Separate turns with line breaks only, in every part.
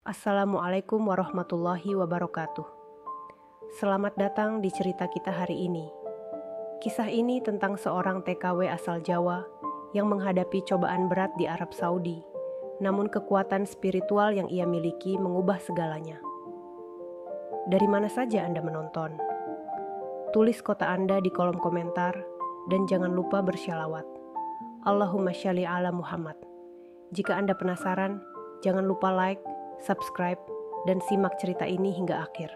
Assalamualaikum warahmatullahi wabarakatuh. Selamat datang di cerita kita hari ini. Kisah ini tentang seorang TKW asal Jawa yang menghadapi cobaan berat di Arab Saudi, namun kekuatan spiritual yang ia miliki mengubah segalanya. Dari mana saja Anda menonton? Tulis kota Anda di kolom komentar dan jangan lupa bersyalawat. Allahumma sholli ala Muhammad. Jika Anda penasaran, jangan lupa like, subscribe, dan simak cerita ini hingga akhir.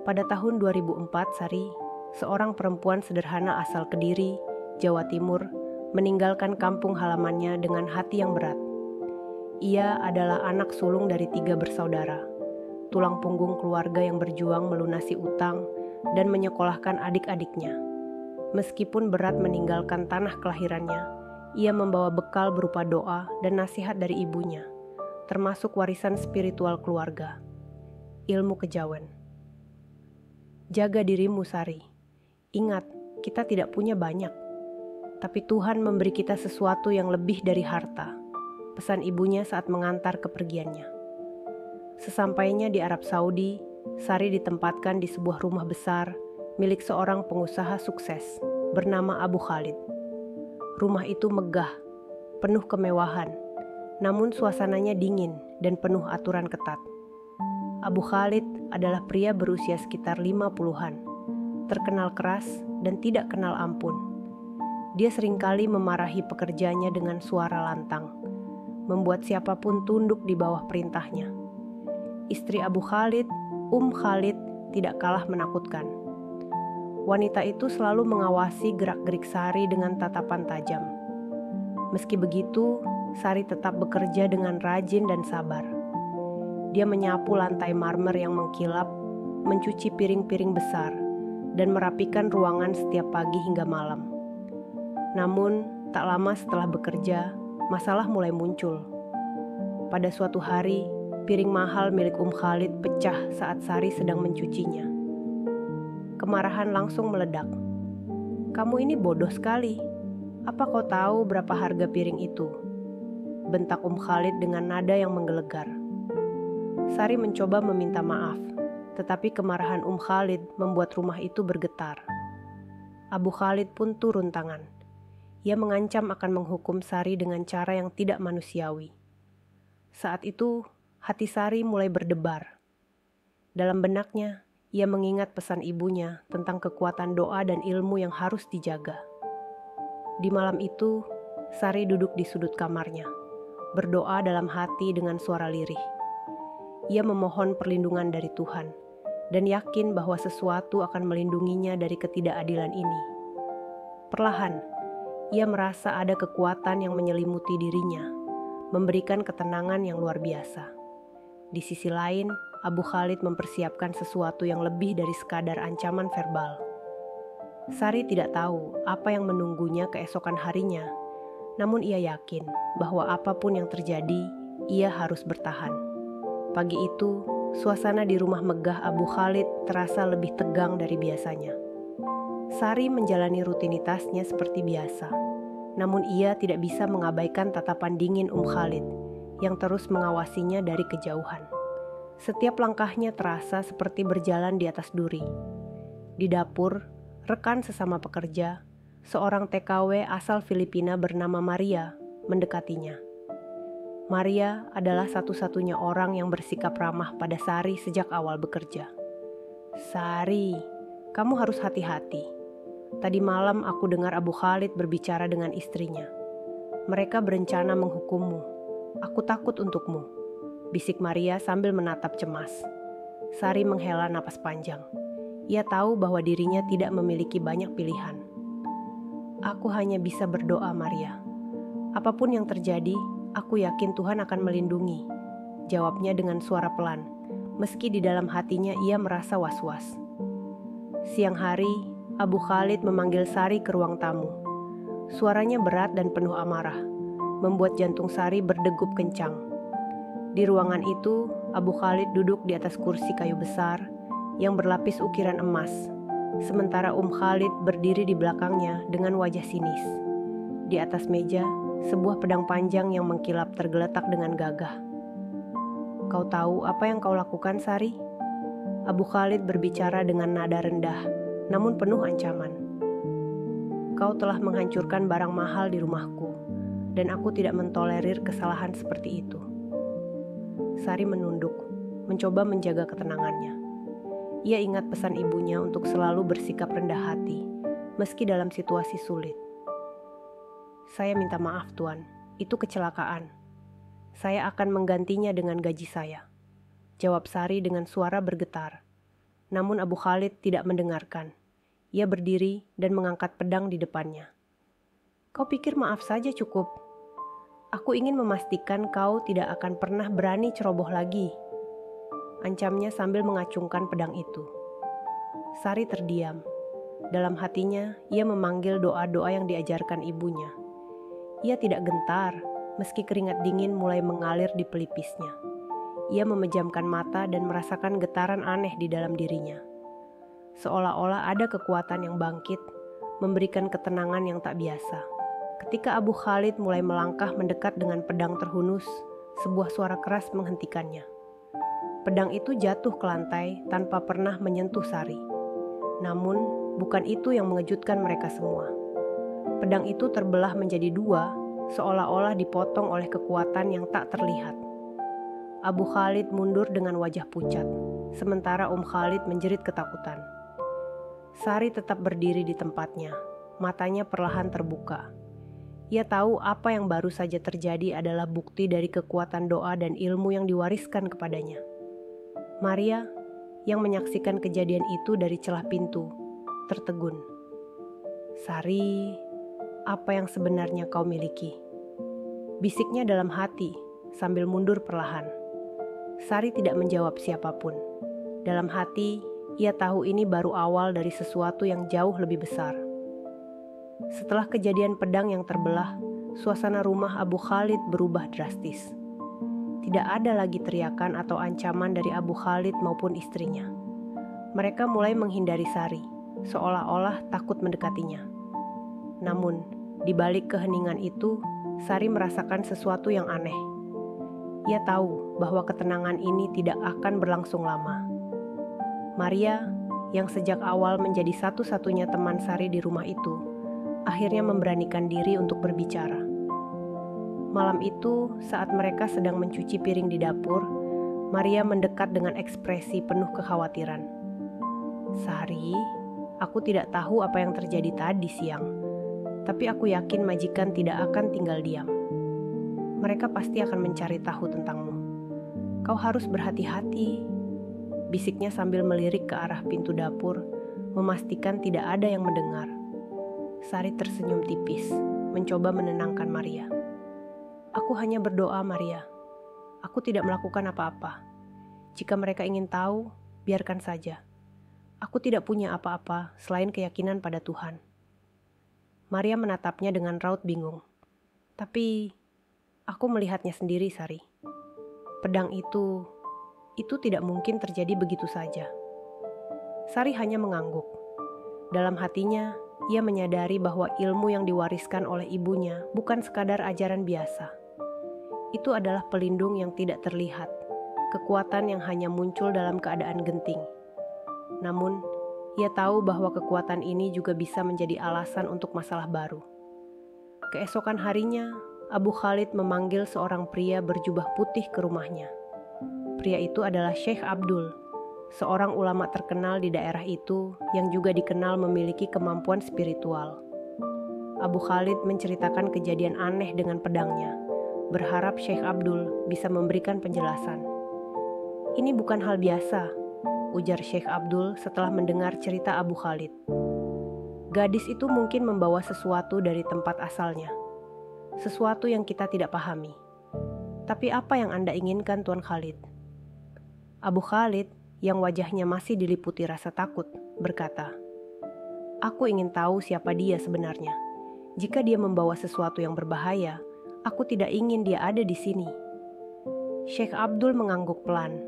Pada tahun 2004, Sari, seorang perempuan sederhana asal Kediri, Jawa Timur, meninggalkan kampung halamannya dengan hati yang berat. Ia adalah anak sulung dari 3 bersaudara, tulang punggung keluarga yang berjuang melunasi utang dan menyekolahkan adik-adiknya. Meskipun berat meninggalkan tanah kelahirannya, ia membawa bekal berupa doa dan nasihat dari ibunya, termasuk warisan spiritual keluarga, ilmu kejawen. Jaga dirimu, Sari. Ingat, kita tidak punya banyak, tapi Tuhan memberi kita sesuatu yang lebih dari harta, pesan ibunya saat mengantar kepergiannya. Sesampainya di Arab Saudi, Sari ditempatkan di sebuah rumah besar milik seorang pengusaha sukses bernama Abu Khalid. Rumah itu megah, penuh kemewahan, namun suasananya dingin dan penuh aturan ketat. Abu Khalid adalah pria berusia sekitar 50-an, terkenal keras dan tidak kenal ampun. Dia seringkali memarahi pekerjanya dengan suara lantang, membuat siapapun tunduk di bawah perintahnya. Istri Abu Khalid, Khalid, tidak kalah menakutkan. Wanita itu selalu mengawasi gerak-gerik Sari dengan tatapan tajam. Meski begitu, Sari tetap bekerja dengan rajin dan sabar. Dia menyapu lantai marmer yang mengkilap, mencuci piring-piring besar, dan merapikan ruangan setiap pagi hingga malam. Namun, tak lama setelah bekerja, masalah mulai muncul. Pada suatu hari, piring mahal milik Khalid pecah saat Sari sedang mencucinya. Kemarahan langsung meledak. "Kamu ini bodoh sekali. Apa kau tahu berapa harga piring itu?" bentak Khalid dengan nada yang menggelegar. Sari mencoba meminta maaf, tetapi kemarahan Khalid membuat rumah itu bergetar. Abu Khalid pun turun tangan. Ia mengancam akan menghukum Sari dengan cara yang tidak manusiawi. Saat itu, hati Sari mulai berdebar. Dalam benaknya, ia mengingat pesan ibunya tentang kekuatan doa dan ilmu yang harus dijaga. Di malam itu, Sari duduk di sudut kamarnya, berdoa dalam hati dengan suara lirih. Ia memohon perlindungan dari Tuhan dan yakin bahwa sesuatu akan melindunginya dari ketidakadilan ini. Perlahan, ia merasa ada kekuatan yang menyelimuti dirinya, memberikan ketenangan yang luar biasa. Di sisi lain, Abu Khalid mempersiapkan sesuatu yang lebih dari sekadar ancaman verbal. Sari tidak tahu apa yang menunggunya keesokan harinya, namun ia yakin bahwa apapun yang terjadi, ia harus bertahan. Pagi itu, suasana di rumah megah Abu Khalid terasa lebih tegang dari biasanya. Sari menjalani rutinitasnya seperti biasa, namun ia tidak bisa mengabaikan tatapan dingin Khalid yang terus mengawasinya dari kejauhan. Setiap langkahnya terasa seperti berjalan di atas duri. Di dapur, rekan sesama pekerja, seorang TKW asal Filipina bernama Maria mendekatinya. Maria adalah satu-satunya orang yang bersikap ramah pada Sari sejak awal bekerja. "Sari, kamu harus hati-hati. Tadi malam aku dengar Abu Khalid berbicara dengan istrinya. Mereka berencana menghukummu. Aku takut untukmu," bisik Maria sambil menatap cemas. Sari menghela napas panjang. Ia tahu bahwa dirinya tidak memiliki banyak pilihan. "Aku hanya bisa berdoa, Maria. Apapun yang terjadi, aku yakin Tuhan akan melindungi," jawabnya dengan suara pelan, meski di dalam hatinya ia merasa was-was. Siang hari, Abu Khalid memanggil Sari ke ruang tamu. Suaranya berat dan penuh amarah, membuat jantung Sari berdegup kencang. Di ruangan itu, Abu Khalid duduk di atas kursi kayu besar yang berlapis ukiran emas, sementara Khalid berdiri di belakangnya dengan wajah sinis. Di atas meja, sebuah pedang panjang yang mengkilap tergeletak dengan gagah. Kau tahu apa yang kau lakukan, Sari? Abu Khalid berbicara dengan nada rendah, namun penuh ancaman. Kau telah menghancurkan barang mahal di rumahku, dan aku tidak mentolerir kesalahan seperti itu. Sari menunduk, mencoba menjaga ketenangannya. Ia ingat pesan ibunya untuk selalu bersikap rendah hati, meski dalam situasi sulit. Saya minta maaf, Tuan. Itu kecelakaan. Saya akan menggantinya dengan gaji saya, jawab Sari dengan suara bergetar. Namun Abu Khalid tidak mendengarkan. Ia berdiri dan mengangkat pedang di depannya. Kau pikir maaf saja cukup? Aku ingin memastikan kau tidak akan pernah berani ceroboh lagi, ancamnya sambil mengacungkan pedang itu. Sari terdiam. Dalam hatinya, ia memanggil doa-doa yang diajarkan ibunya. Ia tidak gentar, meski keringat dingin mulai mengalir di pelipisnya. Ia memejamkan mata dan merasakan getaran aneh di dalam dirinya. Seolah-olah ada kekuatan yang bangkit, memberikan ketenangan yang tak biasa. Ketika Abu Khalid mulai melangkah mendekat dengan pedang terhunus, sebuah suara keras menghentikannya. Pedang itu jatuh ke lantai tanpa pernah menyentuh Sari. Namun, bukan itu yang mengejutkan mereka semua. Pedang itu terbelah menjadi dua, seolah-olah dipotong oleh kekuatan yang tak terlihat. Abu Khalid mundur dengan wajah pucat, sementara Khalid menjerit ketakutan. Sari tetap berdiri di tempatnya, matanya perlahan terbuka. Ia tahu apa yang baru saja terjadi adalah bukti dari kekuatan doa dan ilmu yang diwariskan kepadanya. Maria, yang menyaksikan kejadian itu dari celah pintu, tertegun. Sari, apa yang sebenarnya kau miliki? Bisiknya dalam hati, sambil mundur perlahan. Sari tidak menjawab siapapun. Dalam hati, ia tahu ini baru awal dari sesuatu yang jauh lebih besar. Setelah kejadian pedang yang terbelah, suasana rumah Abu Khalid berubah drastis. Tidak ada lagi teriakan atau ancaman dari Abu Khalid maupun istrinya. Mereka mulai menghindari Sari, seolah-olah takut mendekatinya. Namun, di balik keheningan itu, Sari merasakan sesuatu yang aneh. Ia tahu bahwa ketenangan ini tidak akan berlangsung lama. Maria, yang sejak awal menjadi satu-satunya teman Sari di rumah itu, akhirnya memberanikan diri untuk berbicara. Malam itu, saat mereka sedang mencuci piring di dapur, Maria mendekat dengan ekspresi penuh kekhawatiran. Sari, aku tidak tahu apa yang terjadi tadi siang, tapi aku yakin majikan tidak akan tinggal diam. Mereka pasti akan mencari tahu tentangmu. Kau harus berhati-hati, bisiknya sambil melirik ke arah pintu dapur, memastikan tidak ada yang mendengar. Sari tersenyum tipis, mencoba menenangkan Maria. Aku hanya berdoa, Maria. Aku tidak melakukan apa-apa. Jika mereka ingin tahu, biarkan saja. Aku tidak punya apa-apa selain keyakinan pada Tuhan. Maria menatapnya dengan raut bingung. Tapi, aku melihatnya sendiri, Sari. Pedang itu tidak mungkin terjadi begitu saja. Sari hanya mengangguk. Dalam hatinya, ia menyadari bahwa ilmu yang diwariskan oleh ibunya bukan sekadar ajaran biasa. Itu adalah pelindung yang tidak terlihat, kekuatan yang hanya muncul dalam keadaan genting. Namun, ia tahu bahwa kekuatan ini juga bisa menjadi alasan untuk masalah baru. Keesokan harinya, Abu Khalid memanggil seorang pria berjubah putih ke rumahnya. Pria itu adalah Syekh Abdul, seorang ulama terkenal di daerah itu yang juga dikenal memiliki kemampuan spiritual. Abu Khalid menceritakan kejadian aneh dengan pedangnya, berharap Syekh Abdul bisa memberikan penjelasan. Ini bukan hal biasa, ujar Syekh Abdul setelah mendengar cerita Abu Khalid. Gadis itu mungkin membawa sesuatu dari tempat asalnya, sesuatu yang kita tidak pahami. Tapi apa yang Anda inginkan, Tuan Khalid? Abu Khalid, yang wajahnya masih diliputi rasa takut, berkata, Aku ingin tahu siapa dia sebenarnya. Jika dia membawa sesuatu yang berbahaya, aku tidak ingin dia ada di sini. Syekh Abdul mengangguk pelan.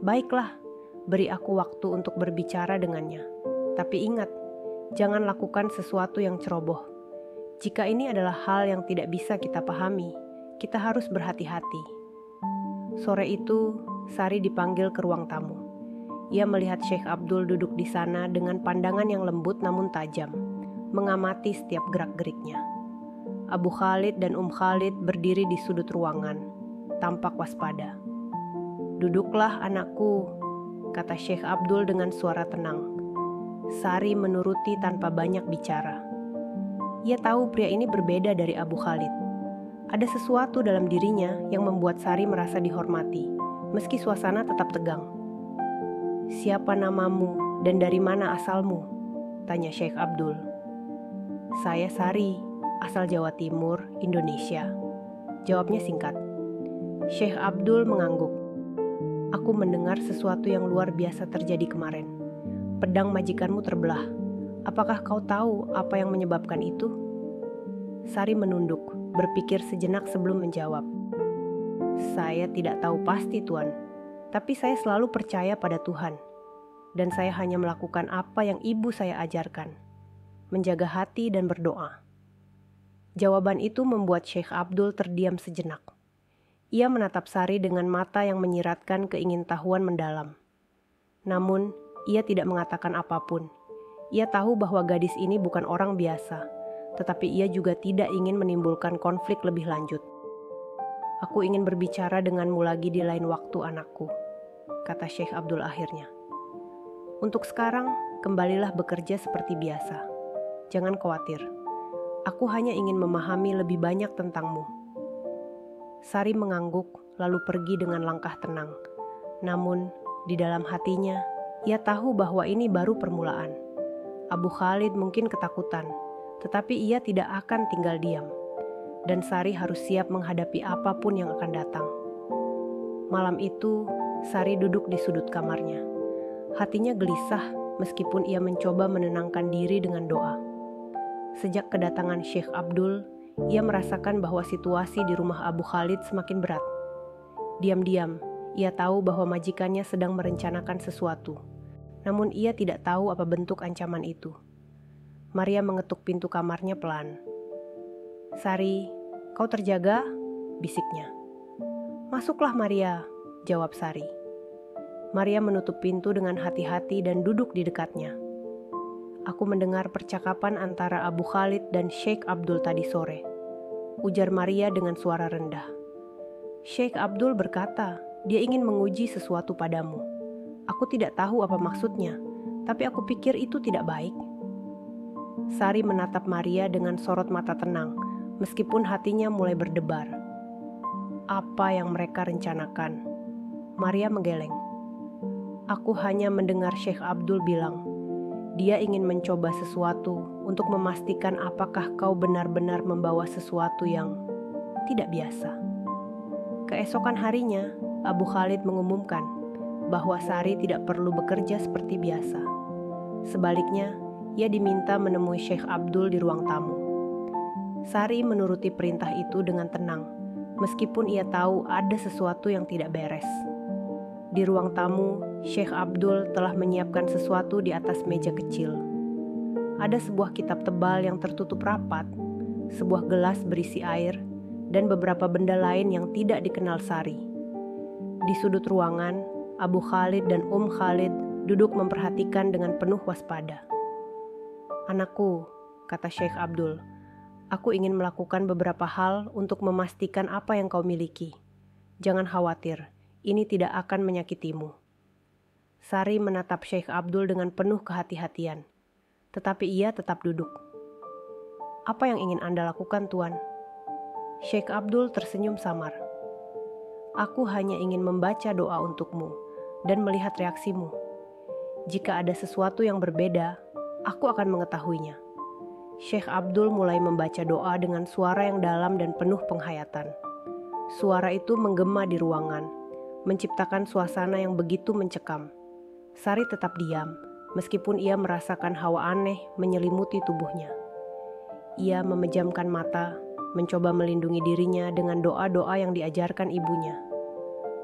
Baiklah, beri aku waktu untuk berbicara dengannya. Tapi ingat, jangan lakukan sesuatu yang ceroboh. Jika ini adalah hal yang tidak bisa kita pahami, kita harus berhati-hati. Sore itu, Sari dipanggil ke ruang tamu. Ia melihat Syekh Abdul duduk di sana dengan pandangan yang lembut namun tajam, mengamati setiap gerak-geriknya. Abu Khalid dan Khalid berdiri di sudut ruangan, tampak waspada. "Duduklah anakku," kata Syekh Abdul dengan suara tenang. Sari menuruti tanpa banyak bicara. Ia tahu pria ini berbeda dari Abu Khalid. Ada sesuatu dalam dirinya yang membuat Sari merasa dihormati, meski suasana tetap tegang. "Siapa namamu dan dari mana asalmu?" tanya Syekh Abdul. "Saya Sari, asal Jawa Timur, Indonesia," jawabnya singkat. Syekh Abdul mengangguk. "Aku mendengar sesuatu yang luar biasa terjadi kemarin. Pedang majikanmu terbelah. Apakah kau tahu apa yang menyebabkan itu?" Sari menunduk, berpikir sejenak sebelum menjawab. "Saya tidak tahu pasti, Tuan. Tapi saya selalu percaya pada Tuhan. Dan saya hanya melakukan apa yang ibu saya ajarkan. Menjaga hati dan berdoa." Jawaban itu membuat Syekh Abdul terdiam sejenak. Ia menatap Sari dengan mata yang menyiratkan keingintahuan mendalam. Namun, ia tidak mengatakan apapun. Ia tahu bahwa gadis ini bukan orang biasa, tetapi ia juga tidak ingin menimbulkan konflik lebih lanjut. "Aku ingin berbicara denganmu lagi di lain waktu, anakku," kata Syekh Abdul akhirnya. "Untuk sekarang, kembalilah bekerja seperti biasa. Jangan khawatir. Aku hanya ingin memahami lebih banyak tentangmu." Sari mengangguk lalu pergi dengan langkah tenang. Namun, di dalam hatinya, ia tahu bahwa ini baru permulaan. Abu Khalid mungkin ketakutan, tetapi ia tidak akan tinggal diam. Dan Sari harus siap menghadapi apapun yang akan datang. Malam itu, Sari duduk di sudut kamarnya. Hatinya gelisah meskipun ia mencoba menenangkan diri dengan doa. Sejak kedatangan Syekh Abdul, ia merasakan bahwa situasi di rumah Abu Khalid semakin berat. Diam-diam, ia tahu bahwa majikannya sedang merencanakan sesuatu. Namun ia tidak tahu apa bentuk ancaman itu. Maria mengetuk pintu kamarnya pelan. "Sari, kau terjaga?" bisiknya. "Masuklah Maria," jawab Sari. Maria menutup pintu dengan hati-hati dan duduk di dekatnya. "Aku mendengar percakapan antara Abu Khalid dan Syekh Abdul tadi sore," ujar Maria dengan suara rendah. "Syekh Abdul berkata, dia ingin menguji sesuatu padamu. Aku tidak tahu apa maksudnya, tapi aku pikir itu tidak baik." Sari menatap Maria dengan sorot mata tenang, meskipun hatinya mulai berdebar. Apa yang mereka rencanakan? Maria menggeleng. "Aku hanya mendengar Syekh Abdul bilang, dia ingin mencoba sesuatu untuk memastikan apakah kau benar-benar membawa sesuatu yang tidak biasa." Keesokan harinya, Abu Khalid mengumumkan bahwa Sari tidak perlu bekerja seperti biasa. Sebaliknya, ia diminta menemui Syekh Abdul di ruang tamu. Sari menuruti perintah itu dengan tenang, meskipun ia tahu ada sesuatu yang tidak beres. Di ruang tamu, Syekh Abdul telah menyiapkan sesuatu di atas meja kecil. Ada sebuah kitab tebal yang tertutup rapat, sebuah gelas berisi air, dan beberapa benda lain yang tidak dikenal Sari. Di sudut ruangan, Abu Khalid dan Khalid duduk memperhatikan dengan penuh waspada. "Anakku," kata Syekh Abdul, "aku ingin melakukan beberapa hal untuk memastikan apa yang kau miliki. Jangan khawatir, ini tidak akan menyakitimu." Sari menatap Syekh Abdul dengan penuh kehati-hatian, tetapi ia tetap duduk. "Apa yang ingin Anda lakukan, Tuan?" Syekh Abdul tersenyum samar. "Aku hanya ingin membaca doa untukmu dan melihat reaksimu. Jika ada sesuatu yang berbeda, aku akan mengetahuinya." Syekh Abdul mulai membaca doa dengan suara yang dalam dan penuh penghayatan. Suara itu menggema di ruangan, menciptakan suasana yang begitu mencekam. Sari tetap diam, meskipun ia merasakan hawa aneh menyelimuti tubuhnya. Ia memejamkan mata, mencoba melindungi dirinya dengan doa-doa yang diajarkan ibunya.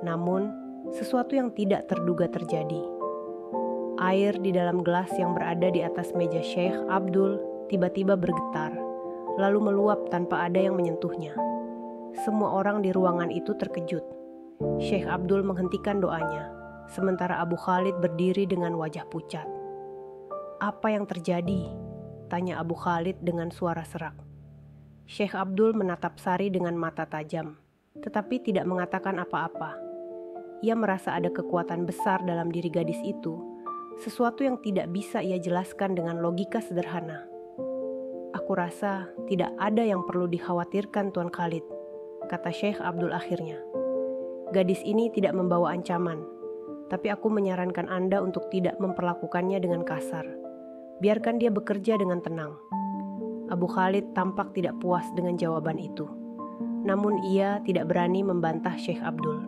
Namun, sesuatu yang tidak terduga terjadi. Air di dalam gelas yang berada di atas meja Syekh Abdul tiba-tiba bergetar, lalu meluap tanpa ada yang menyentuhnya. Semua orang di ruangan itu terkejut. Syekh Abdul menghentikan doanya, sementara Abu Khalid berdiri dengan wajah pucat. "Apa yang terjadi?" tanya Abu Khalid dengan suara serak. Syekh Abdul menatap Sari dengan mata tajam, tetapi tidak mengatakan apa-apa. Ia merasa ada kekuatan besar dalam diri gadis itu, sesuatu yang tidak bisa ia jelaskan dengan logika sederhana. "Aku rasa tidak ada yang perlu dikhawatirkan Tuan Khalid," kata Syekh Abdul akhirnya. "Gadis ini tidak membawa ancaman, tapi aku menyarankan Anda untuk tidak memperlakukannya dengan kasar. Biarkan dia bekerja dengan tenang." Abu Khalid tampak tidak puas dengan jawaban itu. Namun ia tidak berani membantah Syekh Abdul.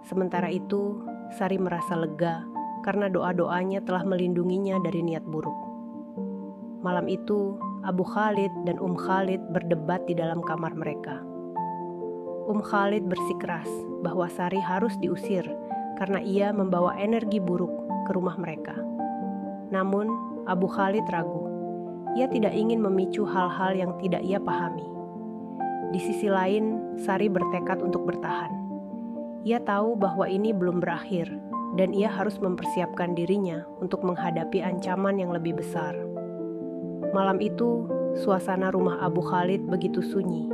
Sementara itu, Sari merasa lega karena doa-doanya telah melindunginya dari niat buruk. Malam itu, Abu Khalid dan Khalid berdebat di dalam kamar mereka. Khalid bersikeras bahwa Sari harus diusir karena ia membawa energi buruk ke rumah mereka. Namun, Abu Khalid ragu. Ia tidak ingin memicu hal-hal yang tidak ia pahami. Di sisi lain, Sari bertekad untuk bertahan. Ia tahu bahwa ini belum berakhir, dan ia harus mempersiapkan dirinya untuk menghadapi ancaman yang lebih besar. Malam itu, suasana rumah Abu Khalid begitu sunyi.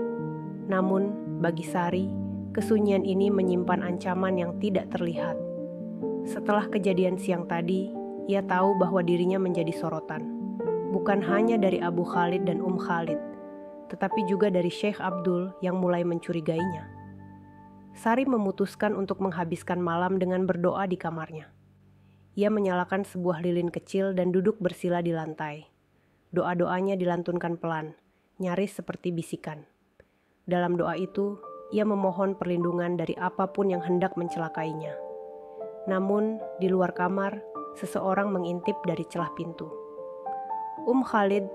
Namun, bagi Sari, kesunyian ini menyimpan ancaman yang tidak terlihat. Setelah kejadian siang tadi, ia tahu bahwa dirinya menjadi sorotan. Bukan hanya dari Abu Khalid dan Khalid, tetapi juga dari Syekh Abdul yang mulai mencurigainya. Sari memutuskan untuk menghabiskan malam dengan berdoa di kamarnya. Ia menyalakan sebuah lilin kecil dan duduk bersila di lantai. Doa-doanya dilantunkan pelan, nyaris seperti bisikan. Dalam doa itu, ia memohon perlindungan dari apapun yang hendak mencelakainya. Namun, di luar kamar, seseorang mengintip dari celah pintu. Khalid,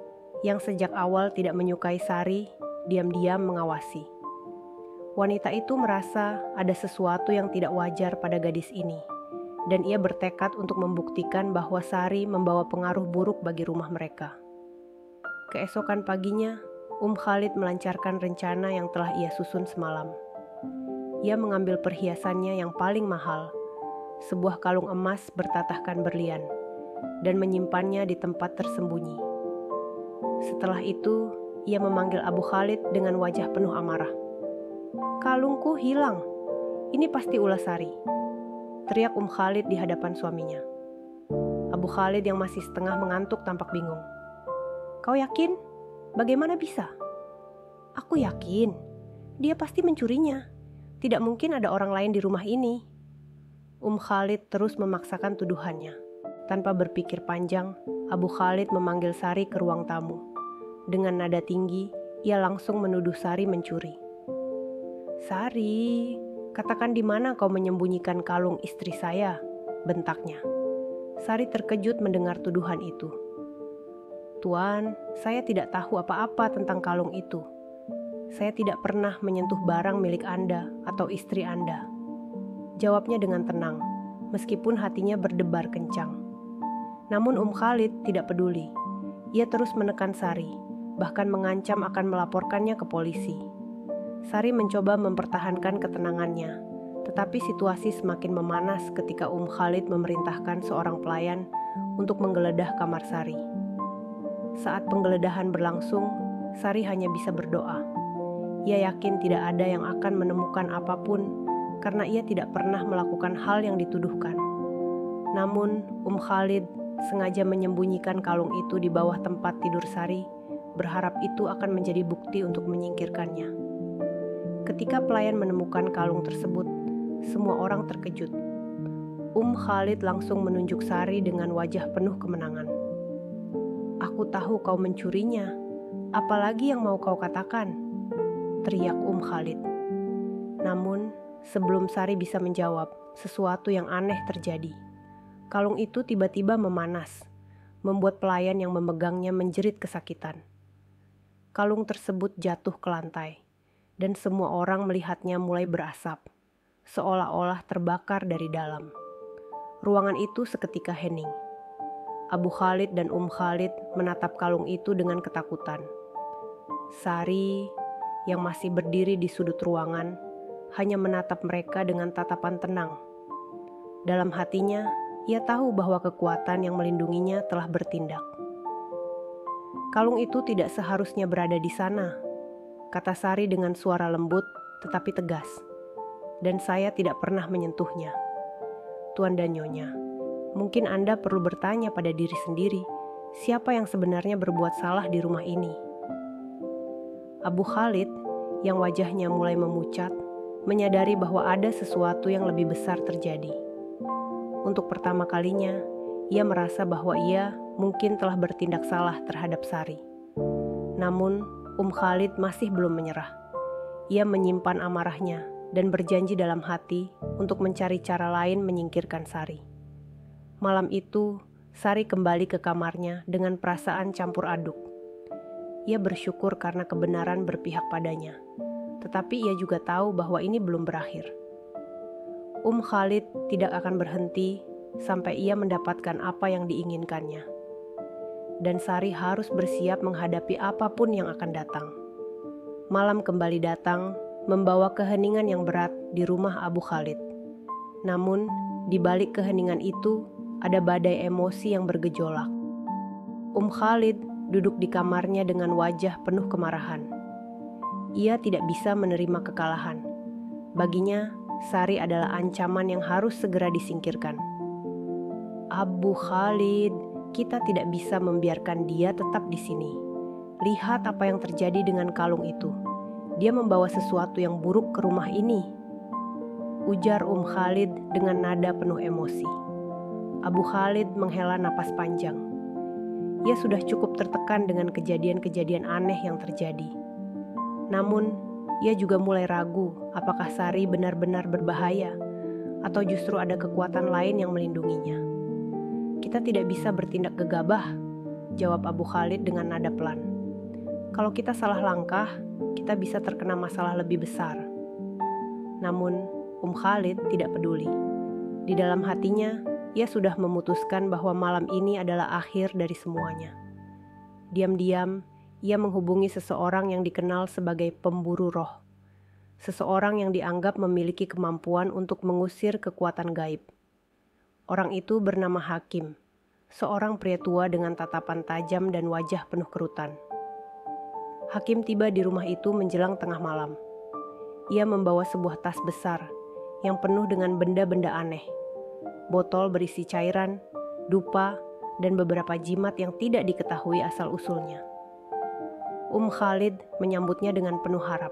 yang sejak awal tidak menyukai Sari, diam-diam mengawasi. Wanita itu merasa ada sesuatu yang tidak wajar pada gadis ini, dan ia bertekad untuk membuktikan bahwa Sari membawa pengaruh buruk bagi rumah mereka. Keesokan paginya, Khalid melancarkan rencana yang telah ia susun semalam. Ia mengambil perhiasannya yang paling mahal, sebuah kalung emas bertatahkan berlian, dan menyimpannya di tempat tersembunyi. Setelah itu, ia memanggil Abu Khalid dengan wajah penuh amarah. "Kalungku hilang. Ini pasti ulah Sari," teriak Khalid di hadapan suaminya. Abu Khalid yang masih setengah mengantuk tampak bingung. "Kau yakin? Bagaimana bisa?" "Aku yakin. Dia pasti mencurinya. Tidak mungkin ada orang lain di rumah ini." Khalid terus memaksakan tuduhannya. Tanpa berpikir panjang, Abu Khalid memanggil Sari ke ruang tamu. Dengan nada tinggi, ia langsung menuduh Sari mencuri. "Sari, katakan di mana kau menyembunyikan kalung istri saya?" bentaknya. Sari terkejut mendengar tuduhan itu. "Tuan, saya tidak tahu apa-apa tentang kalung itu. Saya tidak pernah menyentuh barang milik Anda atau istri Anda," jawabnya dengan tenang, meskipun hatinya berdebar kencang. Namun Khalid tidak peduli. Ia terus menekan Sari, bahkan mengancam akan melaporkannya ke polisi. Sari mencoba mempertahankan ketenangannya, tetapi situasi semakin memanas ketika Khalid memerintahkan seorang pelayan untuk menggeledah kamar Sari. Saat penggeledahan berlangsung, Sari hanya bisa berdoa. Ia yakin tidak ada yang akan menemukan apapun karena ia tidak pernah melakukan hal yang dituduhkan. Namun, Khalid sengaja menyembunyikan kalung itu di bawah tempat tidur Sari, berharap itu akan menjadi bukti untuk menyingkirkannya. Ketika pelayan menemukan kalung tersebut, semua orang terkejut. Khalid langsung menunjuk Sari dengan wajah penuh kemenangan. "Aku tahu kau mencurinya. Apalagi yang mau kau katakan?" teriak Khalid. Namun, sebelum Sari bisa menjawab, sesuatu yang aneh terjadi. Kalung itu tiba-tiba memanas, membuat pelayan yang memegangnya menjerit kesakitan. Kalung tersebut jatuh ke lantai, dan semua orang melihatnya mulai berasap, seolah-olah terbakar dari dalam. Ruangan itu seketika hening. Abu Khalid dan Khalid menatap kalung itu dengan ketakutan. Sari, yang masih berdiri di sudut ruangan, hanya menatap mereka dengan tatapan tenang. Dalam hatinya, ia tahu bahwa kekuatan yang melindunginya telah bertindak. "Kalung itu tidak seharusnya berada di sana," kata Sari dengan suara lembut tetapi tegas. "Dan saya tidak pernah menyentuhnya. Tuan dan Nyonya, mungkin Anda perlu bertanya pada diri sendiri, siapa yang sebenarnya berbuat salah di rumah ini?" Abu Khalid, yang wajahnya mulai memucat, menyadari bahwa ada sesuatu yang lebih besar terjadi. Untuk pertama kalinya, ia merasa bahwa ia mungkin telah bertindak salah terhadap Sari. Namun, Khalid masih belum menyerah. Ia menyimpan amarahnya dan berjanji dalam hati untuk mencari cara lain menyingkirkan Sari. Malam itu, Sari kembali ke kamarnya dengan perasaan campur aduk. Ia bersyukur karena kebenaran berpihak padanya, tetapi ia juga tahu bahwa ini belum berakhir. Khalid tidak akan berhenti sampai ia mendapatkan apa yang diinginkannya. Dan Sari harus bersiap menghadapi apapun yang akan datang. Malam kembali datang, membawa keheningan yang berat di rumah Abu Khalid. Namun, di balik keheningan itu, ada badai emosi yang bergejolak. Khalid duduk di kamarnya dengan wajah penuh kemarahan. Ia tidak bisa menerima kekalahan. Baginya, Sari adalah ancaman yang harus segera disingkirkan. "Abu Khalid, kita tidak bisa membiarkan dia tetap di sini. Lihat apa yang terjadi dengan kalung itu. Dia membawa sesuatu yang buruk ke rumah ini," ujar Khalid dengan nada penuh emosi. Abu Khalid menghela napas panjang. Ia sudah cukup tertekan dengan kejadian-kejadian aneh yang terjadi. Namun, ia juga mulai ragu apakah Sari benar-benar berbahaya atau justru ada kekuatan lain yang melindunginya. "Kita tidak bisa bertindak gegabah," jawab Abu Khalid dengan nada pelan. "Kalau kita salah langkah, kita bisa terkena masalah lebih besar." Namun, Khalid tidak peduli. Di dalam hatinya, ia sudah memutuskan bahwa malam ini adalah akhir dari semuanya. Diam-diam, ia menghubungi seseorang yang dikenal sebagai pemburu roh. Seseorang yang dianggap memiliki kemampuan untuk mengusir kekuatan gaib. Orang itu bernama Hakim, seorang pria tua dengan tatapan tajam dan wajah penuh kerutan. Hakim tiba di rumah itu menjelang tengah malam. Ia membawa sebuah tas besar yang penuh dengan benda-benda aneh. Botol berisi cairan, dupa, dan beberapa jimat yang tidak diketahui asal-usulnya. Khalid menyambutnya dengan penuh harap.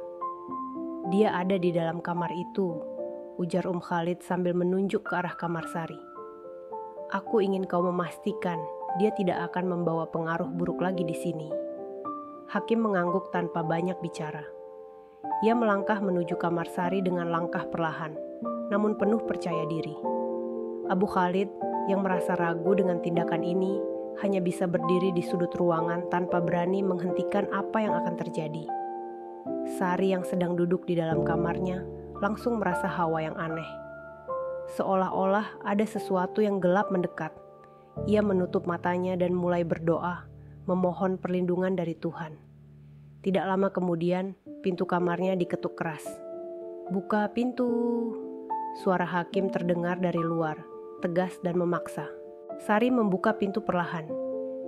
"Dia ada di dalam kamar itu," ujar Khalid sambil menunjuk ke arah kamar Sari. "Aku ingin kau memastikan dia tidak akan membawa pengaruh buruk lagi di sini." Hakim mengangguk tanpa banyak bicara. Ia melangkah menuju kamar Sari dengan langkah perlahan, namun penuh percaya diri. Abu Khalid yang merasa ragu dengan tindakan ini hanya bisa berdiri di sudut ruangan tanpa berani menghentikan apa yang akan terjadi. Sari yang sedang duduk di dalam kamarnya langsung merasa hawa yang aneh. Seolah-olah ada sesuatu yang gelap mendekat. Ia menutup matanya dan mulai berdoa, memohon perlindungan dari Tuhan. Tidak lama kemudian, pintu kamarnya diketuk keras. "Buka pintu!" Suara Hakim terdengar dari luar, tegas dan memaksa. Sari membuka pintu perlahan.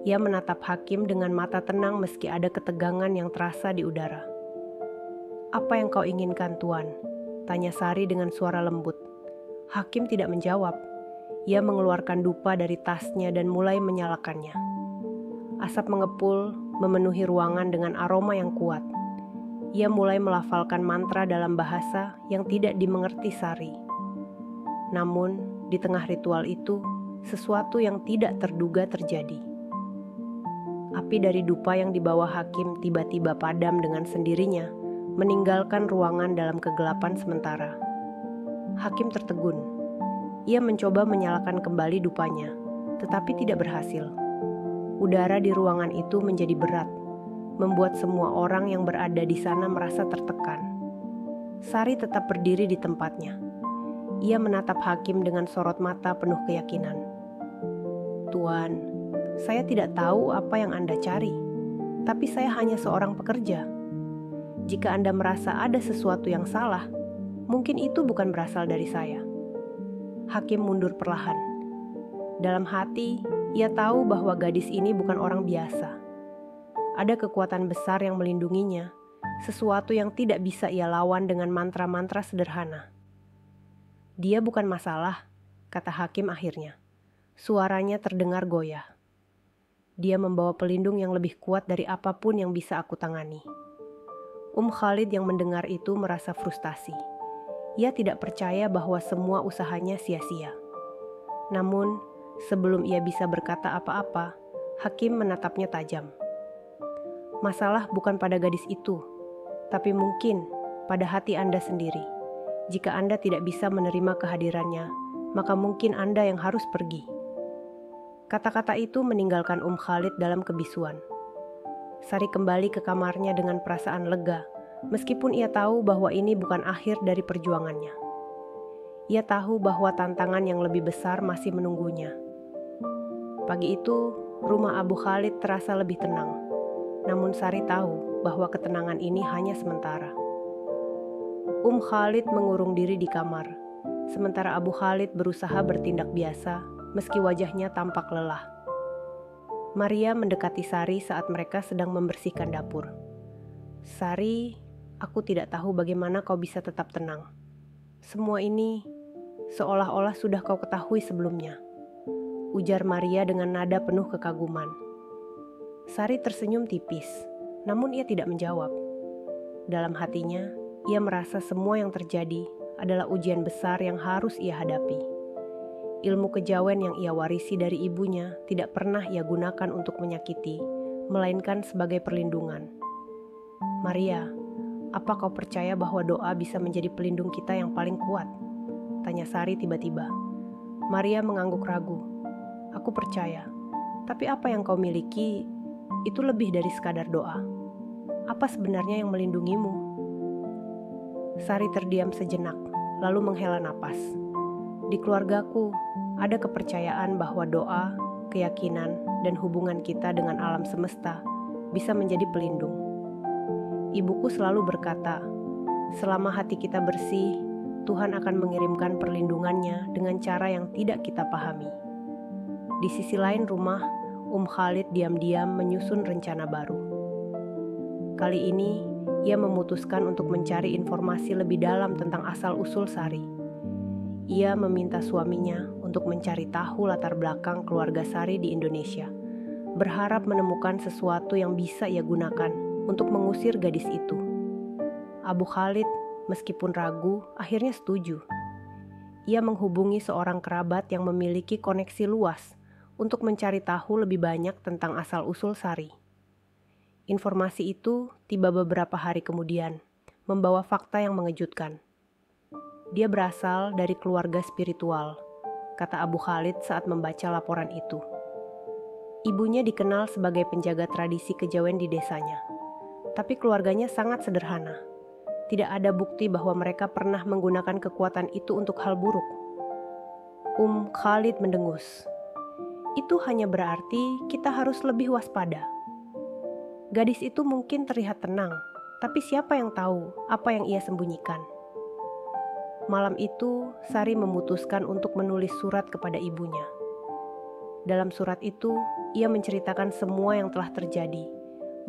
Ia menatap Hakim dengan mata tenang meski ada ketegangan yang terasa di udara. "Apa yang kau inginkan, Tuan?" tanya Sari dengan suara lembut. Hakim tidak menjawab. Ia mengeluarkan dupa dari tasnya dan mulai menyalakannya. Asap mengepul, memenuhi ruangan dengan aroma yang kuat. Ia mulai melafalkan mantra dalam bahasa yang tidak dimengerti Sari. Namun, di tengah ritual itu, sesuatu yang tidak terduga terjadi. Api dari dupa yang dibawa Hakim tiba-tiba padam dengan sendirinya, meninggalkan ruangan dalam kegelapan sementara. Hakim tertegun. Ia mencoba menyalakan kembali dupanya, tetapi tidak berhasil. Udara di ruangan itu menjadi berat, membuat semua orang yang berada di sana merasa tertekan. Sari tetap berdiri di tempatnya. Ia menatap Hakim dengan sorot mata penuh keyakinan. "Tuan, saya tidak tahu apa yang Anda cari, tapi saya hanya seorang pekerja. Jika Anda merasa ada sesuatu yang salah, Mungkin itu bukan berasal dari saya. Hakim mundur perlahan. Dalam hati, ia tahu bahwa gadis ini bukan orang biasa. Ada kekuatan besar yang melindunginya, sesuatu yang tidak bisa ia lawan dengan mantra-mantra sederhana. Dia bukan masalah, kata hakim akhirnya. Suaranya terdengar goyah. Dia membawa pelindung yang lebih kuat dari apapun yang bisa aku tangani. Khalid yang mendengar itu merasa frustasi. Ia tidak percaya bahwa semua usahanya sia-sia. Namun, sebelum ia bisa berkata apa-apa, hakim menatapnya tajam. Masalah bukan pada gadis itu, tapi mungkin pada hati Anda sendiri. Jika Anda tidak bisa menerima kehadirannya, maka mungkin Anda yang harus pergi. Kata-kata itu meninggalkan Khalid dalam kebisuan. Sari kembali ke kamarnya dengan perasaan lega, meskipun ia tahu bahwa ini bukan akhir dari perjuangannya. Ia tahu bahwa tantangan yang lebih besar masih menunggunya. Pagi itu, rumah Abu Khalid terasa lebih tenang. Namun Sari tahu bahwa ketenangan ini hanya sementara. Khalid mengurung diri di kamar, sementara Abu Khalid berusaha bertindak biasa meski wajahnya tampak lelah. Maria mendekati Sari saat mereka sedang membersihkan dapur. Sari, aku tidak tahu bagaimana kau bisa tetap tenang. Semua ini seolah-olah sudah kau ketahui sebelumnya, ujar Maria dengan nada penuh kekaguman. Sari tersenyum tipis, namun ia tidak menjawab. Dalam hatinya, ia merasa semua yang terjadi adalah ujian besar yang harus ia hadapi. Ilmu kejawen yang ia warisi dari ibunya tidak pernah ia gunakan untuk menyakiti, melainkan sebagai perlindungan. Maria, apa kau percaya bahwa doa bisa menjadi pelindung kita yang paling kuat? Tanya Sari tiba-tiba. Maria mengangguk ragu. Aku percaya, tapi apa yang kau miliki itu lebih dari sekadar doa. Apa sebenarnya yang melindungimu? Sari terdiam sejenak, lalu menghela napas. Di keluargaku, ada kepercayaan bahwa doa, keyakinan, dan hubungan kita dengan alam semesta bisa menjadi pelindung. Ibuku selalu berkata, selama hati kita bersih, Tuhan akan mengirimkan perlindungannya dengan cara yang tidak kita pahami. Di sisi lain rumah, Khalid diam-diam menyusun rencana baru. Kali ini, ia memutuskan untuk mencari informasi lebih dalam tentang asal-usul Sari. Ia meminta suaminya untuk mencari tahu latar belakang keluarga Sari di Indonesia, berharap menemukan sesuatu yang bisa ia gunakan untuk mengusir gadis itu. Abu Khalid, meskipun ragu, akhirnya setuju. Ia menghubungi seorang kerabat yang memiliki koneksi luas untuk mencari tahu lebih banyak tentang asal-usul Sari. Informasi itu tiba beberapa hari kemudian, membawa fakta yang mengejutkan. Dia berasal dari keluarga spiritual, kata Abu Khalid saat membaca laporan itu. Ibunya dikenal sebagai penjaga tradisi kejawen di desanya, tapi keluarganya sangat sederhana. Tidak ada bukti bahwa mereka pernah menggunakan kekuatan itu untuk hal buruk. Khalid mendengus. Itu hanya berarti kita harus lebih waspada. Gadis itu mungkin terlihat tenang, tapi siapa yang tahu apa yang ia sembunyikan? Malam itu, Sari memutuskan untuk menulis surat kepada ibunya. Dalam surat itu, ia menceritakan semua yang telah terjadi,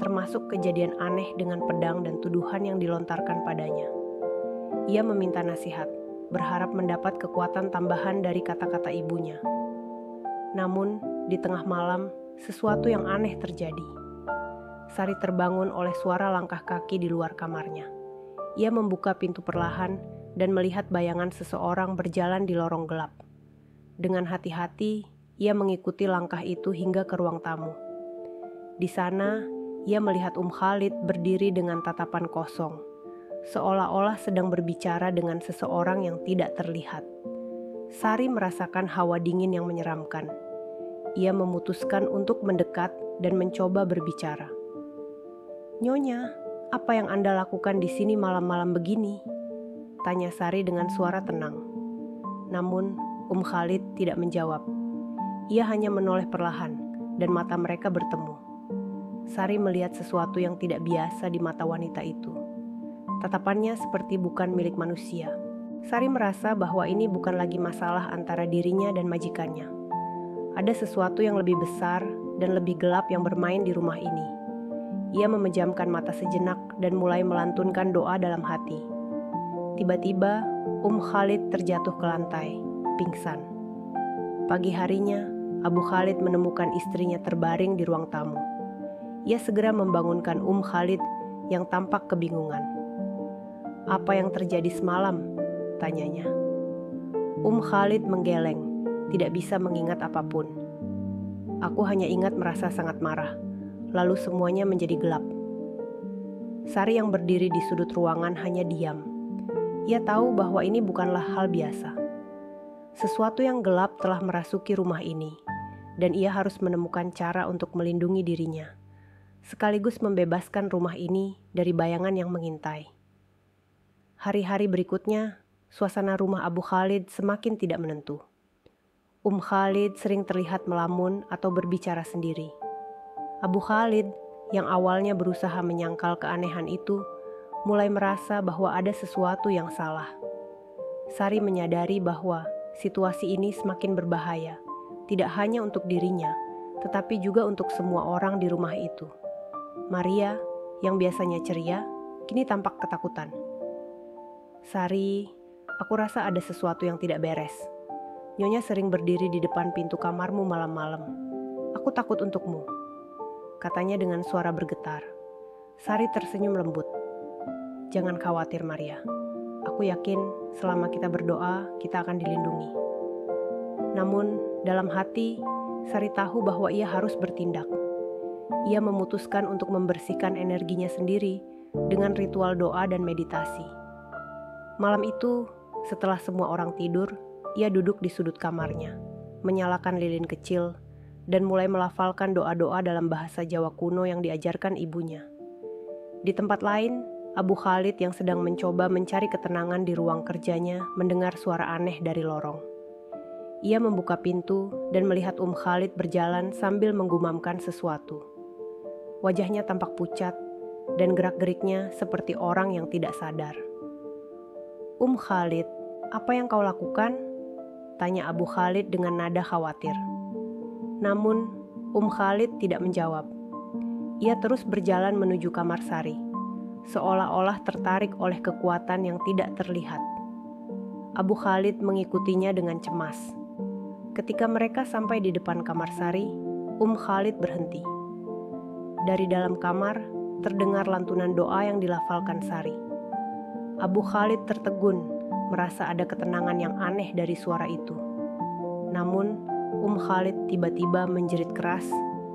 termasuk kejadian aneh dengan pedang dan tuduhan yang dilontarkan padanya. Ia meminta nasihat, berharap mendapat kekuatan tambahan dari kata-kata ibunya. Namun, di tengah malam, sesuatu yang aneh terjadi. Sari terbangun oleh suara langkah kaki di luar kamarnya. Ia membuka pintu perlahan dan melihat bayangan seseorang berjalan di lorong gelap. Dengan hati-hati, ia mengikuti langkah itu hingga ke ruang tamu. Di sana, ia melihat Khalid berdiri dengan tatapan kosong, seolah-olah sedang berbicara dengan seseorang yang tidak terlihat. Sari merasakan hawa dingin yang menyeramkan. Ia memutuskan untuk mendekat dan mencoba berbicara. Nyonya, apa yang Anda lakukan di sini malam-malam begini? Tanya Sari dengan suara tenang. Namun, Khalid tidak menjawab. Ia hanya menoleh perlahan, dan mata mereka bertemu. Sari melihat sesuatu yang tidak biasa di mata wanita itu. Tatapannya seperti bukan milik manusia. Sari merasa bahwa ini bukan lagi masalah antara dirinya dan majikannya. Ada sesuatu yang lebih besar dan lebih gelap yang bermain di rumah ini. Ia memejamkan mata sejenak dan mulai melantunkan doa dalam hati. Tiba-tiba, Khalid terjatuh ke lantai, pingsan. Pagi harinya, Abu Khalid menemukan istrinya terbaring di ruang tamu. Ia segera membangunkan Khalid yang tampak kebingungan. "Apa yang terjadi semalam?" tanyanya. Khalid menggeleng, tidak bisa mengingat apapun. "Aku hanya ingat merasa sangat marah, lalu semuanya menjadi gelap." Sari yang berdiri di sudut ruangan hanya diam. Ia tahu bahwa ini bukanlah hal biasa. Sesuatu yang gelap telah merasuki rumah ini, dan ia harus menemukan cara untuk melindungi dirinya, sekaligus membebaskan rumah ini dari bayangan yang mengintai. Hari-hari berikutnya, suasana rumah Abu Khalid semakin tidak menentu. Khalid sering terlihat melamun atau berbicara sendiri. Abu Khalid, yang awalnya berusaha menyangkal keanehan itu, mulai merasa bahwa ada sesuatu yang salah. Sari menyadari bahwa situasi ini semakin berbahaya, tidak hanya untuk dirinya, tetapi juga untuk semua orang di rumah itu. Maria, yang biasanya ceria, kini tampak ketakutan. "Sari, aku rasa ada sesuatu yang tidak beres. Nyonya sering berdiri di depan pintu kamarmu malam-malam. Aku takut untukmu," katanya dengan suara bergetar. Sari tersenyum lembut. "Jangan khawatir, Maria. Aku yakin selama kita berdoa, kita akan dilindungi." Namun, dalam hati, Sari tahu bahwa ia harus bertindak. Ia memutuskan untuk membersihkan energinya sendiri dengan ritual doa dan meditasi. Malam itu, setelah semua orang tidur, ia duduk di sudut kamarnya, menyalakan lilin kecil, dan mulai melafalkan doa-doa dalam bahasa Jawa kuno yang diajarkan ibunya. Di tempat lain, Abu Khalid yang sedang mencoba mencari ketenangan di ruang kerjanya mendengar suara aneh dari lorong. Ia membuka pintu dan melihat Khalid berjalan sambil menggumamkan sesuatu. Wajahnya tampak pucat dan gerak-geriknya seperti orang yang tidak sadar. "Khalid, apa yang kau lakukan?" tanya Abu Khalid dengan nada khawatir. Namun, Khalid tidak menjawab. Ia terus berjalan menuju kamar Sari, seolah-olah tertarik oleh kekuatan yang tidak terlihat. Abu Khalid mengikutinya dengan cemas. Ketika mereka sampai di depan kamar Sari, Khalid berhenti. Dari dalam kamar, terdengar lantunan doa yang dilafalkan Sari. Abu Khalid tertegun, merasa ada ketenangan yang aneh dari suara itu. Namun, Khalid tiba-tiba menjerit keras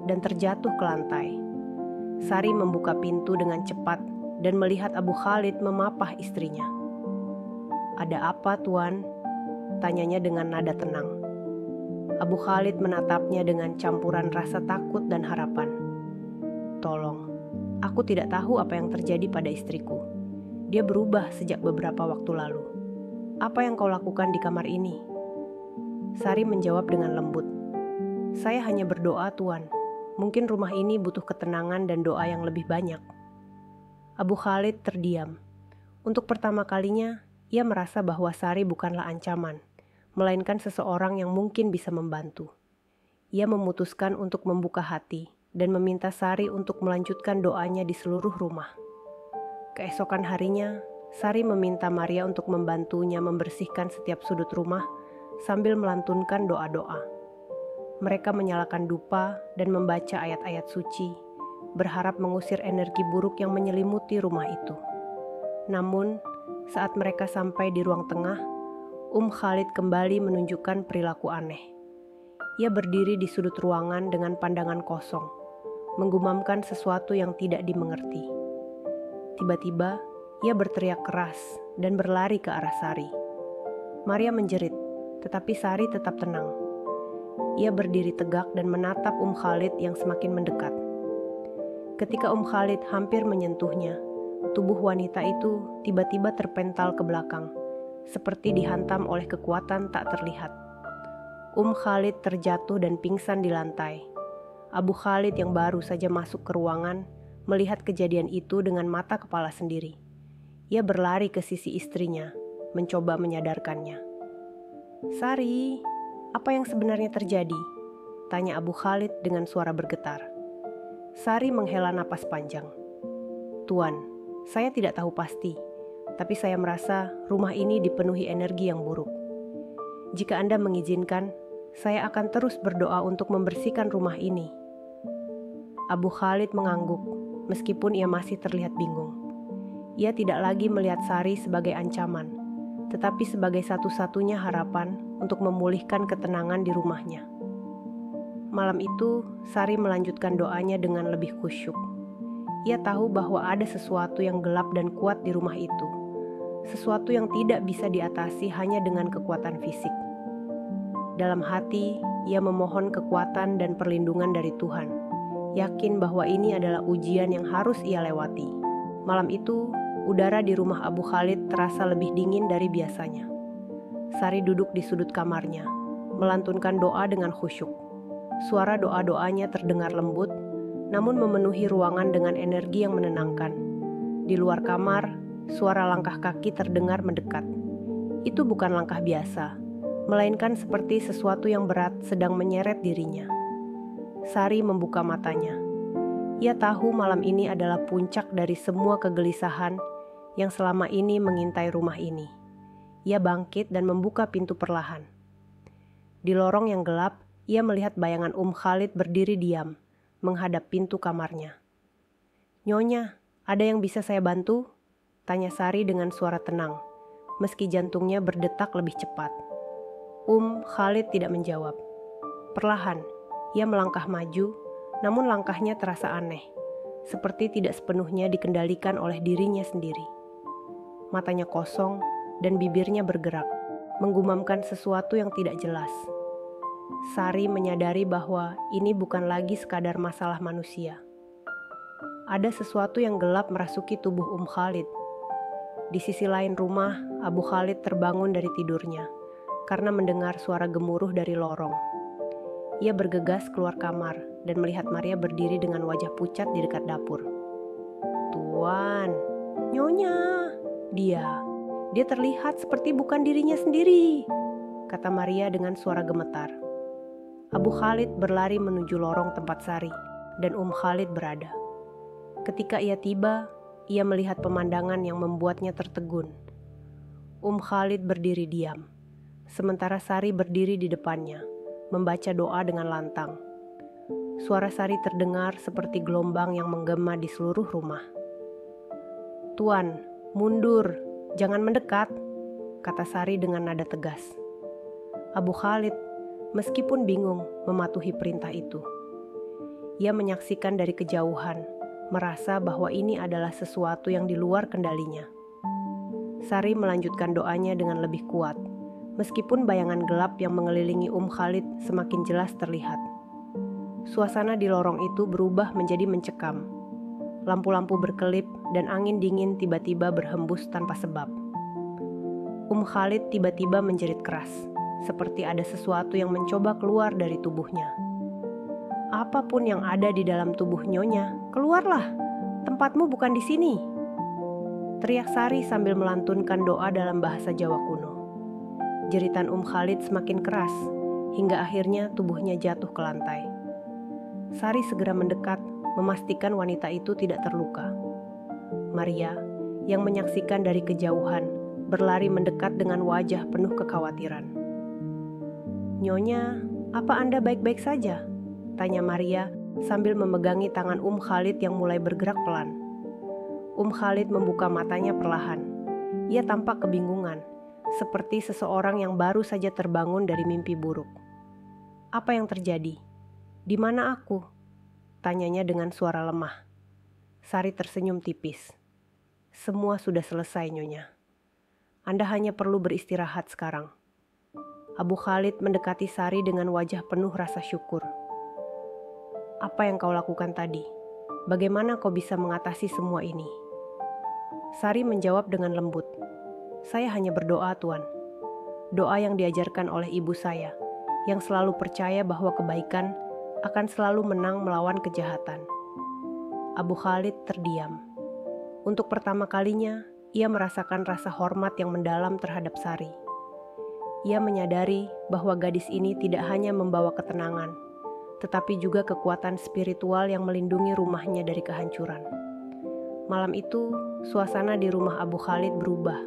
dan terjatuh ke lantai. Sari membuka pintu dengan cepat dan melihat Abu Khalid memapah istrinya. "Ada apa, Tuan?" tanyanya dengan nada tenang. Abu Khalid menatapnya dengan campuran rasa takut dan harapan. "Tolong, aku tidak tahu apa yang terjadi pada istriku. Dia berubah sejak beberapa waktu lalu. Apa yang kau lakukan di kamar ini?" Sari menjawab dengan lembut. "Saya hanya berdoa, Tuan. Mungkin rumah ini butuh ketenangan dan doa yang lebih banyak." Abu Khalid terdiam. Untuk pertama kalinya, ia merasa bahwa Sari bukanlah ancaman, melainkan seseorang yang mungkin bisa membantu. Ia memutuskan untuk membuka hati dan meminta Sari untuk melanjutkan doanya di seluruh rumah. Keesokan harinya, Sari meminta Maria untuk membantunya membersihkan setiap sudut rumah sambil melantunkan doa-doa. Mereka menyalakan dupa dan membaca ayat-ayat suci, berharap mengusir energi buruk yang menyelimuti rumah itu. Namun, saat mereka sampai di ruang tengah, Khalid kembali menunjukkan perilaku aneh. Ia berdiri di sudut ruangan dengan pandangan kosong, menggumamkan sesuatu yang tidak dimengerti. Tiba-tiba, ia berteriak keras dan berlari ke arah Sari. Maria menjerit, tetapi Sari tetap tenang. Ia berdiri tegak dan menatap Khalid yang semakin mendekat. Ketika Khalid hampir menyentuhnya, tubuh wanita itu tiba-tiba terpental ke belakang, seperti dihantam oleh kekuatan tak terlihat. Khalid terjatuh dan pingsan di lantai. Abu Khalid yang baru saja masuk ke ruangan, melihat kejadian itu dengan mata kepala sendiri. Ia berlari ke sisi istrinya, mencoba menyadarkannya. "Sari, apa yang sebenarnya terjadi?" tanya Abu Khalid dengan suara bergetar. Sari menghela napas panjang. "Tuan, saya tidak tahu pasti, tapi saya merasa rumah ini dipenuhi energi yang buruk. Jika Anda mengizinkan, saya akan terus berdoa untuk membersihkan rumah ini." Abu Khalid mengangguk, meskipun ia masih terlihat bingung. Ia tidak lagi melihat Sari sebagai ancaman, tetapi sebagai satu-satunya harapan untuk memulihkan ketenangan di rumahnya. Malam itu, Sari melanjutkan doanya dengan lebih khusyuk. Ia tahu bahwa ada sesuatu yang gelap dan kuat di rumah itu, sesuatu yang tidak bisa diatasi hanya dengan kekuatan fisik. Dalam hati, ia memohon kekuatan dan perlindungan dari Tuhan, yakin bahwa ini adalah ujian yang harus ia lewati. Malam itu, udara di rumah Abu Khalid terasa lebih dingin dari biasanya. Sari duduk di sudut kamarnya, melantunkan doa dengan khusyuk. Suara doa-doanya terdengar lembut, namun memenuhi ruangan dengan energi yang menenangkan. Di luar kamar, suara langkah kaki terdengar mendekat. Itu bukan langkah biasa, melainkan seperti sesuatu yang berat sedang menyeret dirinya. Sari membuka matanya. Ia tahu malam ini adalah puncak dari semua kegelisahan yang selama ini mengintai rumah ini. Ia bangkit dan membuka pintu perlahan. Di lorong yang gelap, ia melihat bayangan Khalid berdiri diam, menghadap pintu kamarnya. "Nyonya, ada yang bisa saya bantu?" tanya Sari dengan suara tenang, meski jantungnya berdetak lebih cepat. Khalid tidak menjawab. Perlahan, ia melangkah maju, namun langkahnya terasa aneh, seperti tidak sepenuhnya dikendalikan oleh dirinya sendiri. Matanya kosong dan bibirnya bergerak, menggumamkan sesuatu yang tidak jelas. Sari menyadari bahwa ini bukan lagi sekadar masalah manusia. Ada sesuatu yang gelap merasuki tubuh Khalid. Di sisi lain rumah, Abu Khalid terbangun dari tidurnya karena mendengar suara gemuruh dari lorong. Ia bergegas keluar kamar dan melihat Maria berdiri dengan wajah pucat di dekat dapur. "Tuan, Nyonya," dia terlihat seperti bukan dirinya sendiri, kata Maria dengan suara gemetar. Abu Khalid berlari menuju lorong tempat Sari dan Khalid berada. Ketika ia tiba, ia melihat pemandangan yang membuatnya tertegun. Khalid berdiri diam, sementara Sari berdiri di depannya, membaca doa dengan lantang. Suara Sari terdengar seperti gelombang yang menggema di seluruh rumah. "Tuan, mundur, jangan mendekat," kata Sari dengan nada tegas. Abu Khalid, meskipun bingung, mematuhi perintah itu. Ia menyaksikan dari kejauhan, merasa bahwa ini adalah sesuatu yang di luar kendalinya. Sari melanjutkan doanya dengan lebih kuat, meskipun bayangan gelap yang mengelilingi Khalid semakin jelas terlihat. Suasana di lorong itu berubah menjadi mencekam. Lampu-lampu berkelip dan angin dingin tiba-tiba berhembus tanpa sebab. Khalid tiba-tiba menjerit keras, seperti ada sesuatu yang mencoba keluar dari tubuhnya. "Apapun yang ada di dalam tubuh Nyonya, keluarlah. Tempatmu bukan di sini," teriak Sari sambil melantunkan doa dalam bahasa Jawa kuno. Jeritan Khalid semakin keras, hingga akhirnya tubuhnya jatuh ke lantai. Sari segera mendekat, memastikan wanita itu tidak terluka. Maria, yang menyaksikan dari kejauhan, berlari mendekat dengan wajah penuh kekhawatiran. "Nyonya, apa Anda baik-baik saja?" tanya Maria sambil memegangi tangan Khalid yang mulai bergerak pelan. Khalid membuka matanya perlahan. Ia tampak kebingungan, seperti seseorang yang baru saja terbangun dari mimpi buruk. "Apa yang terjadi? Di mana aku?" tanyanya dengan suara lemah. Sari tersenyum tipis. "Semua sudah selesai, Nyonya. Anda hanya perlu beristirahat sekarang." Abu Khalid mendekati Sari dengan wajah penuh rasa syukur. "Apa yang kau lakukan tadi? Bagaimana kau bisa mengatasi semua ini?" Sari menjawab dengan lembut. "Saya hanya berdoa, Tuan. Doa yang diajarkan oleh ibu saya, yang selalu percaya bahwa kebaikan akan selalu menang melawan kejahatan." Abu Khalid terdiam. Untuk pertama kalinya, ia merasakan rasa hormat yang mendalam terhadap Sari. Ia menyadari bahwa gadis ini tidak hanya membawa ketenangan, tetapi juga kekuatan spiritual yang melindungi rumahnya dari kehancuran. Malam itu, suasana di rumah Abu Khalid berubah.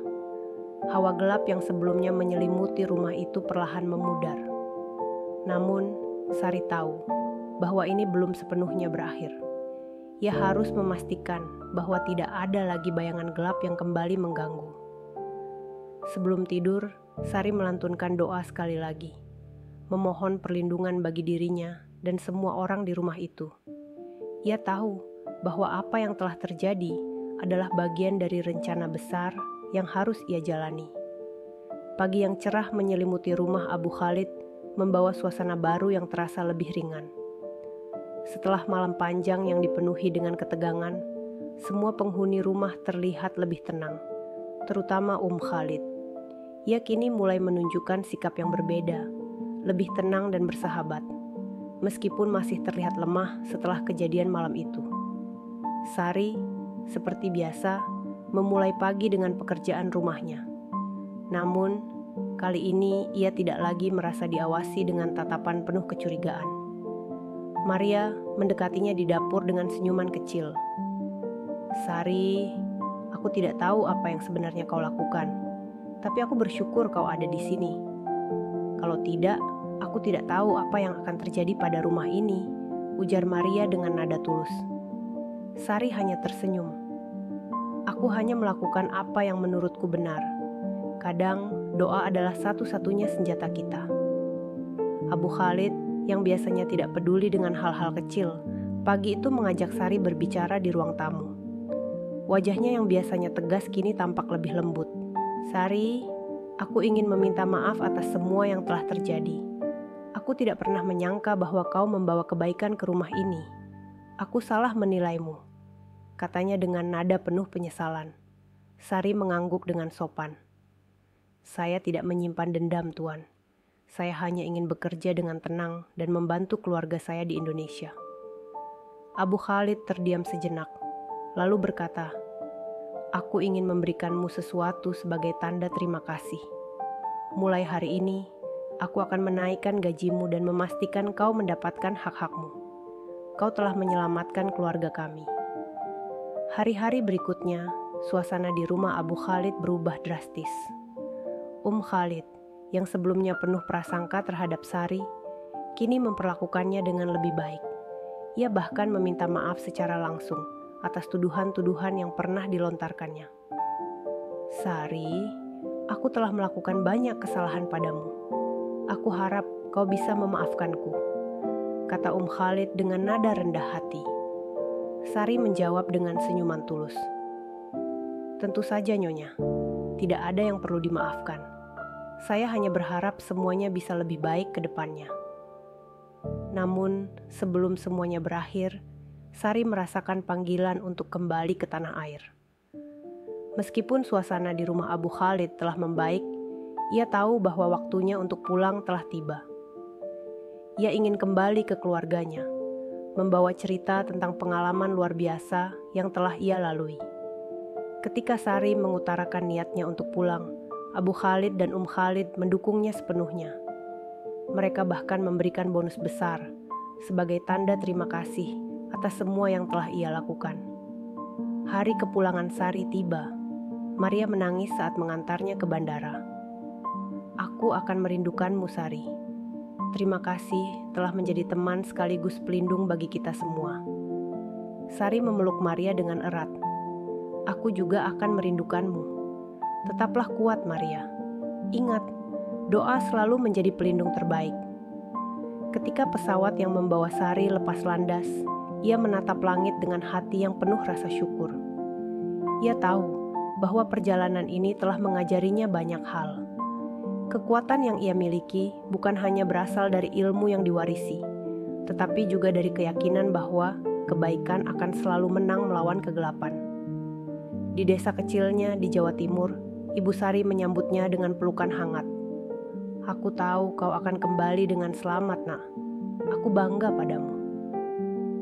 Hawa gelap yang sebelumnya menyelimuti rumah itu perlahan memudar. Namun, Sari tahu bahwa ini belum sepenuhnya berakhir. Ia harus memastikan bahwa tidak ada lagi bayangan gelap yang kembali mengganggu. Sebelum tidur, Sari melantunkan doa sekali lagi, memohon perlindungan bagi dirinya dan semua orang di rumah itu. Ia tahu bahwa apa yang telah terjadi adalah bagian dari rencana besar yang harus ia jalani. Pagi yang cerah menyelimuti rumah Abu Khalid membawa suasana baru yang terasa lebih ringan. Setelah malam panjang yang dipenuhi dengan ketegangan, semua penghuni rumah terlihat lebih tenang, terutama Khalid. Ia kini mulai menunjukkan sikap yang berbeda, lebih tenang dan bersahabat, meskipun masih terlihat lemah setelah kejadian malam itu. Sari, seperti biasa, memulai pagi dengan pekerjaan rumahnya. Namun, kali ini ia tidak lagi merasa diawasi dengan tatapan penuh kecurigaan. Maria mendekatinya di dapur dengan senyuman kecil. "Sari, aku tidak tahu apa yang sebenarnya kau lakukan. Tapi aku bersyukur kau ada di sini. Kalau tidak, aku tidak tahu apa yang akan terjadi pada rumah ini," ujar Maria dengan nada tulus. Sari hanya tersenyum. "Aku hanya melakukan apa yang menurutku benar. Kadang, doa adalah satu-satunya senjata kita." Abu Khalid, yang biasanya tidak peduli dengan hal-hal kecil, pagi itu mengajak Sari berbicara di ruang tamu. Wajahnya yang biasanya tegas kini tampak lebih lembut. "Sari, aku ingin meminta maaf atas semua yang telah terjadi. Aku tidak pernah menyangka bahwa kau membawa kebaikan ke rumah ini. Aku salah menilaimu," katanya dengan nada penuh penyesalan. Sari mengangguk dengan sopan. "Saya tidak menyimpan dendam, Tuan. Saya hanya ingin bekerja dengan tenang dan membantu keluarga saya di Indonesia." Abu Khalid terdiam sejenak, lalu berkata, "Aku ingin memberikanmu sesuatu sebagai tanda terima kasih. Mulai hari ini, aku akan menaikkan gajimu dan memastikan kau mendapatkan hak-hakmu. Kau telah menyelamatkan keluarga kami." Hari-hari berikutnya, suasana di rumah Abu Khalid berubah drastis. Khalid, yang sebelumnya penuh prasangka terhadap Sari, kini memperlakukannya dengan lebih baik. Ia bahkan meminta maaf secara langsung atas tuduhan-tuduhan yang pernah dilontarkannya. "Sari, aku telah melakukan banyak kesalahan padamu. Aku harap kau bisa memaafkanku," kata Khalid dengan nada rendah hati. Sari menjawab dengan senyuman tulus. "Tentu saja, Nyonya. Tidak ada yang perlu dimaafkan. Saya hanya berharap semuanya bisa lebih baik ke depannya." Namun, sebelum semuanya berakhir, Sari merasakan panggilan untuk kembali ke tanah air. Meskipun suasana di rumah Abu Khalid telah membaik, ia tahu bahwa waktunya untuk pulang telah tiba. Ia ingin kembali ke keluarganya, membawa cerita tentang pengalaman luar biasa yang telah ia lalui. Ketika Sari mengutarakan niatnya untuk pulang, Abu Khalid dan Khalid mendukungnya sepenuhnya. Mereka bahkan memberikan bonus besar sebagai tanda terima kasih atas semua yang telah ia lakukan. Hari kepulangan Sari tiba. Maria menangis saat mengantarnya ke bandara. "Aku akan merindukanmu, Sari. Terima kasih telah menjadi teman sekaligus pelindung bagi kita semua." Sari memeluk Maria dengan erat. "Aku juga akan merindukanmu. Tetaplah kuat, Maria. Ingat, doa selalu menjadi pelindung terbaik." Ketika pesawat yang membawa Sari lepas landas, ia menatap langit dengan hati yang penuh rasa syukur. Ia tahu bahwa perjalanan ini telah mengajarinya banyak hal. Kekuatan yang ia miliki bukan hanya berasal dari ilmu yang diwarisi, tetapi juga dari keyakinan bahwa kebaikan akan selalu menang melawan kegelapan. Di desa kecilnya di Jawa Timur, Ibu Sari menyambutnya dengan pelukan hangat. "Aku tahu kau akan kembali dengan selamat, Nak. Aku bangga padamu."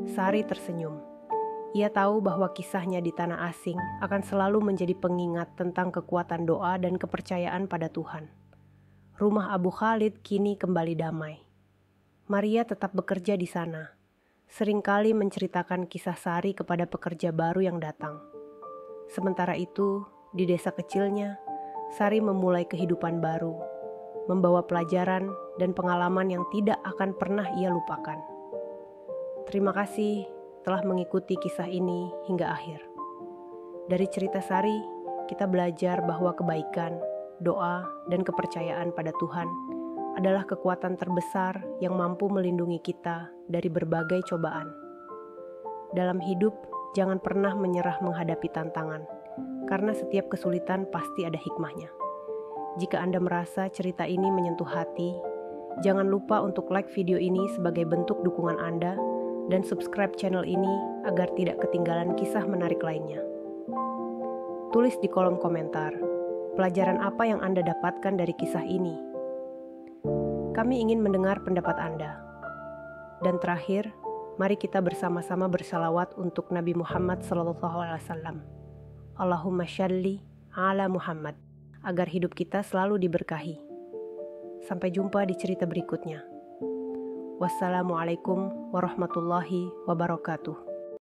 Sari tersenyum. Ia tahu bahwa kisahnya di tanah asing akan selalu menjadi pengingat tentang kekuatan doa dan kepercayaan pada Tuhan. Rumah Abu Khalid kini kembali damai. Maria tetap bekerja di sana, seringkali menceritakan kisah Sari kepada pekerja baru yang datang. Sementara itu, di desa kecilnya, Sari memulai kehidupan baru, membawa pelajaran dan pengalaman yang tidak akan pernah ia lupakan. Terima kasih telah mengikuti kisah ini hingga akhir. Dari cerita Sari, kita belajar bahwa kebaikan, doa, dan kepercayaan pada Tuhan adalah kekuatan terbesar yang mampu melindungi kita dari berbagai cobaan. Dalam hidup, jangan pernah menyerah menghadapi tantangan, karena setiap kesulitan pasti ada hikmahnya. Jika Anda merasa cerita ini menyentuh hati, jangan lupa untuk like video ini sebagai bentuk dukungan Anda dan subscribe channel ini agar tidak ketinggalan kisah menarik lainnya. Tulis di kolom komentar, pelajaran apa yang Anda dapatkan dari kisah ini. Kami ingin mendengar pendapat Anda. Dan terakhir, mari kita bersama-sama bersalawat untuk Nabi Muhammad SAW. Allahumma shalli ala Muhammad, agar hidup kita selalu diberkahi. Sampai jumpa di cerita berikutnya. Wassalamualaikum warahmatullahi wabarakatuh.